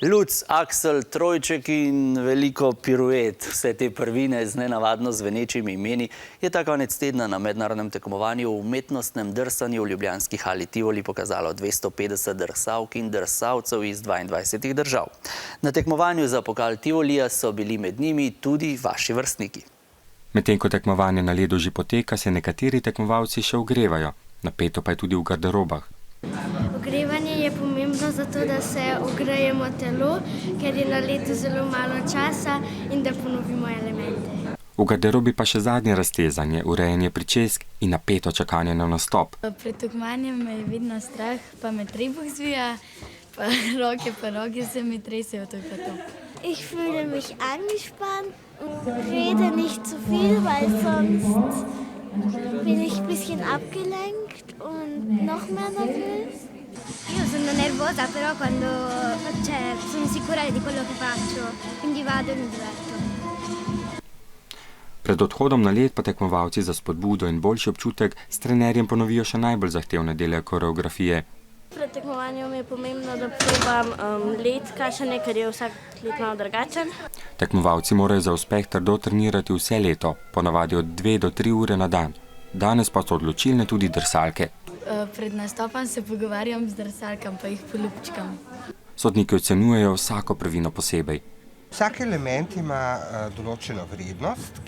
Luc, Aksel, trojček in veliko piruet, vse te prvine z nenavadno zvenečimi imeni, je ta konec tedna na mednarodnem tekmovanju v umetnostnem drsanju v ljubljanski hali Tivoli pokazalo 250 drsavk in drsavcev iz 22 držav. Na tekmovanju za pokal Tivolija so bili med njimi tudi vaši vrstniki. Medtem ko tekmovanje na ledu že poteka, se nekateri tekmovalci še ogrevajo. Napeto pa je tudi v garderobah. Ogrevanje je pomembno zato, da se ogrejemo telo, ker je na ledu zelo malo časa in da ponovimo elemente. V garderobi pa še zadnje raztezanje, urejanje pričesk in napeto čakanje na nastop. Pred tekmovanjem me je vedno strah, pa me trebuh zvija, pa roke se mi tresejo, to je pa to. Ich fühle mich angespannt und rede nicht zu viel, weil sonst bin ich ein bisschen abgelenkt und noch mehr nervös. Io sono nervosa, però quando sono sicura di quello che faccio, quindi vado e mi diverto. Pred odhodom na led pa tekmovalci za spodbudo in boljši občutek s trenerjem ponovijo še najbolj zahtevne dele koreografije. Pred tekmovanjem je pomembno, da probam led kašanje, ker je vsak led malo drugačen. Tekmovalci morajo za uspeh trdo trenirati vse leto, ponavadi od 2 do 3 ure na dan. Danes pa so odločilne tudi drsalke. Pred nastopom se pogovarjam z drsalkam, pa jih poljubčkam. Sodniki ocenjujejo vsako prvino posebej. Vsak element ima določeno vrednost,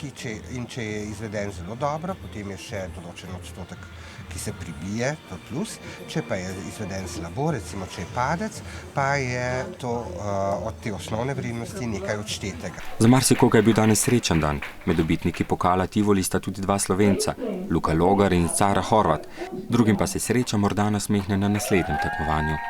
in če je izveden zelo dobro, potem je še določen odstotek, ki se pribije, to plus. Če pa je izveden slabo, recimo če je padec, pa je to od te osnovne vrednosti nekaj odštetega. Za marsikoga je bil danes srečen dan. Med dobitniki pokala Tivoli sta tudi 2 Slovenca, Luka Logar in Cara Horvat. Drugim pa se sreča morda nasmehne na naslednjem tekmovanju.